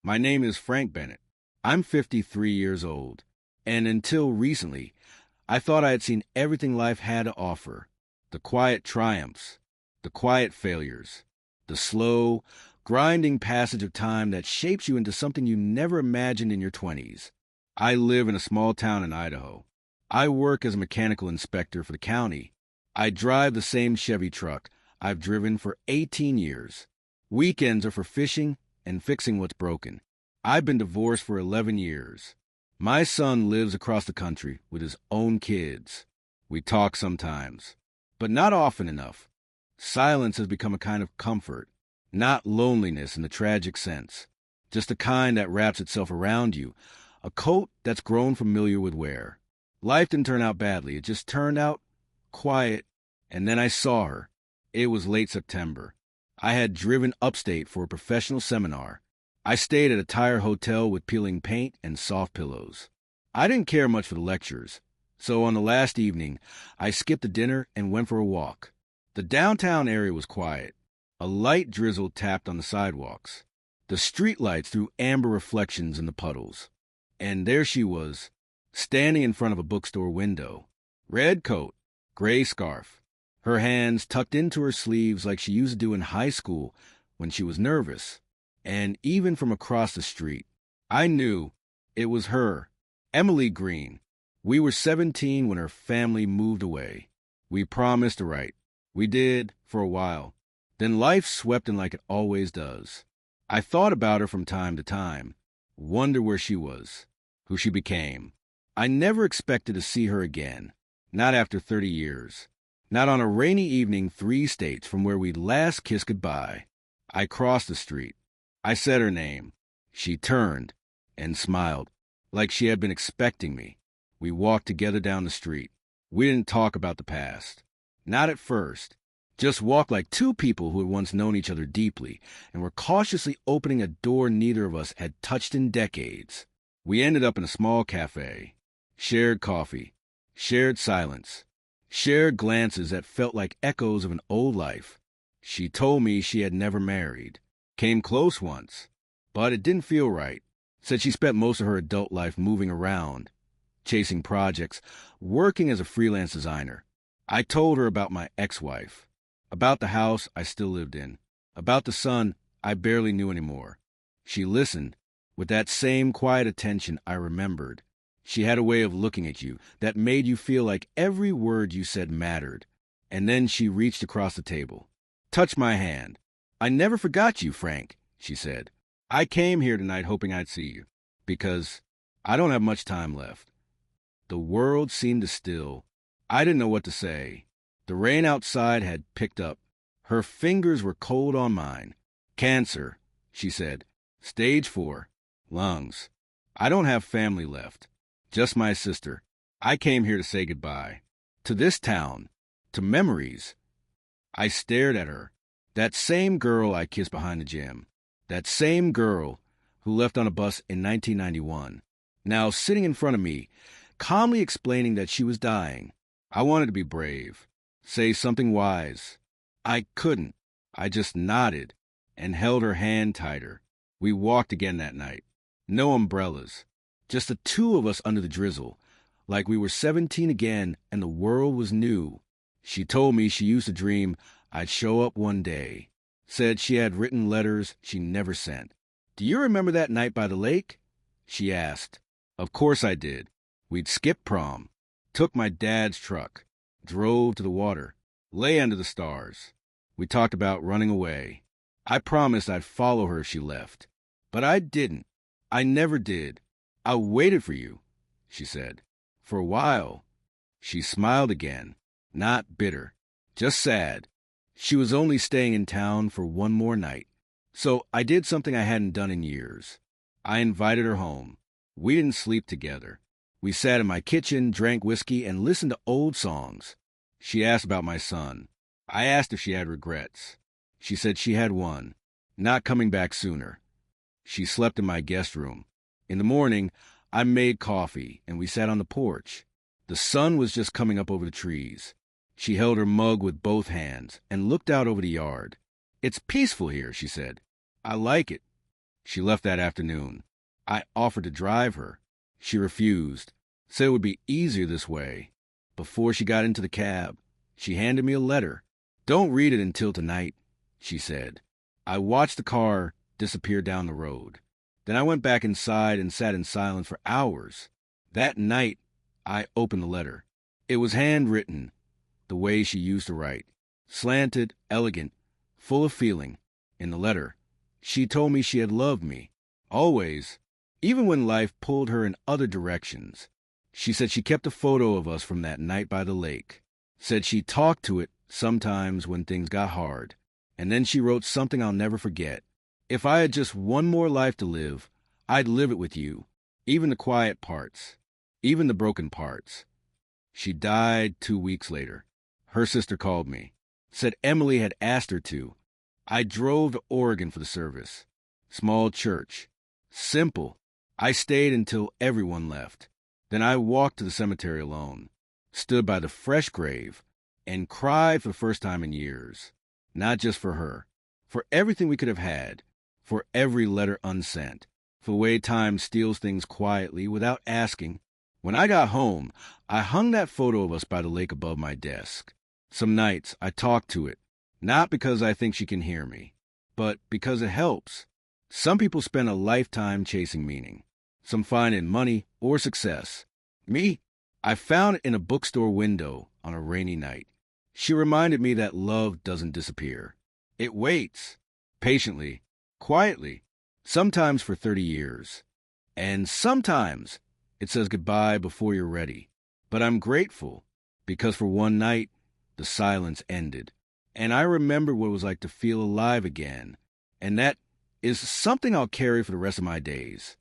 My name is Frank Bennett. I'm 53 years old, and until recently, I thought I had seen everything life had to offer. The quiet triumphs, the quiet failures, the slow, grinding passage of time that shapes you into something you never imagined in your 20s. I live in a small town in Idaho. I work as a mechanical inspector for the county. I drive the same Chevy truck I've driven for 18 years. Weekends are for fishing and fixing what's broken. I've been divorced for 11 years. My son lives across the country with his own kids. We talk sometimes, but not often enough. Silence has become a kind of comfort, not loneliness in the tragic sense, just the kind that wraps itself around you, a coat that's grown familiar with wear. Life didn't turn out badly. It just turned out quiet, and then I saw her. It was late September. I had driven upstate for a professional seminar. I stayed at a tire hotel with peeling paint and soft pillows. I didn't care much for the lectures, so on the last evening, I skipped the dinner and went for a walk. The downtown area was quiet. A light drizzle tapped on the sidewalks. The streetlights threw amber reflections in the puddles. And there she was, standing in front of a bookstore window. Red coat, gray scarf, her hands tucked into her sleeves like she used to do in high school when she was nervous. And even from across the street, I knew it was her, Emily Greene. We were 17 when her family moved away. We promised to write. We did, for a while. Then life swept in like it always does. I thought about her from time to time, wondered where she was, who she became. I never expected to see her again, not after 30 years, not on a rainy evening 3 states from where we'd last kissed goodbye. I crossed the street. I said her name. She turned and smiled, like she had been expecting me. We walked together down the street. We didn't talk about the past. Not at first. Just walked like two people who had once known each other deeply and were cautiously opening a door neither of us had touched in decades. We ended up in a small cafe. Shared coffee. Shared silence. Shared glances that felt like echoes of an old life. She told me she had never married. Came close once, but it didn't feel right. Said she spent most of her adult life moving around, chasing projects, working as a freelance designer. I told her about my ex-wife, about the house I still lived in, about the son I barely knew anymore. She listened with that same quiet attention I remembered. She had a way of looking at you that made you feel like every word you said mattered. And then she reached across the table, touched my hand. "I never forgot you, Frank," she said. "I came here tonight hoping I'd see you, because I don't have much time left." The world seemed to still. I didn't know what to say. The rain outside had picked up. Her fingers were cold on mine. "Cancer," she said. "Stage 4. Lungs. I don't have family left. Just my sister. I came here to say goodbye. To this town. To memories." I stared at her. That same girl I kissed behind the gym. That same girl who left on a bus in 1991. Now sitting in front of me, calmly explaining that she was dying. I wanted to be brave. Say something wise. I couldn't. I just nodded and held her hand tighter. We walked again that night. No umbrellas. Just the two of us under the drizzle. Like we were 17 again and the world was new. She told me she used to dream I'd show up one day. Said she had written letters she never sent. "Do you remember that night by the lake?" she asked. Of course I did. We'd skipped prom. Took my dad's truck. Drove to the water. Lay under the stars. We talked about running away. I promised I'd follow her if she left. But I didn't. I never did. "I waited for you," she said. "For a while." She smiled again. Not bitter. Just sad. She was only staying in town for one more night. So I did something I hadn't done in years. I invited her home. We didn't sleep together. We sat in my kitchen, drank whiskey, and listened to old songs. She asked about my son. I asked if she had regrets. She said she had one. Not coming back sooner. She slept in my guest room. In the morning, I made coffee, and we sat on the porch. The sun was just coming up over the trees. She held her mug with both hands and looked out over the yard. "It's peaceful here," she said. "I like it." She left that afternoon. I offered to drive her. She refused, said it would be easier this way. Before she got into the cab, she handed me a letter. "Don't read it until tonight," she said. I watched the car disappear down the road. Then I went back inside and sat in silence for hours. That night, I opened the letter. It was handwritten, the way she used to write. Slanted, elegant, full of feeling. In the letter, she told me she had loved me, always, even when life pulled her in other directions. She said she kept a photo of us from that night by the lake. Said she talked to it sometimes when things got hard. And then she wrote something I'll never forget. "If I had just one more life to live, I'd live it with you, even the quiet parts, even the broken parts." She died 2 weeks later. Her sister called me, said Emily had asked her to. I drove to Oregon for the service. Small church. Simple. I stayed until everyone left. Then I walked to the cemetery alone, stood by the fresh grave, and cried for the first time in years. Not just for her, for everything we could have had, for every letter unsent, for the way time steals things quietly without asking. When I got home, I hung that photo of us by the lake above my desk. Some nights I talk to it, not because I think she can hear me, but because it helps. Some people spend a lifetime chasing meaning. Some find it in money or success. Me, I found it in a bookstore window on a rainy night. She reminded me that love doesn't disappear. It waits, patiently, quietly, sometimes for 30 years. And sometimes it says goodbye before you're ready. But I'm grateful, because for one night, the silence ended. And I remembered what it was like to feel alive again. And that is something I'll carry for the rest of my days.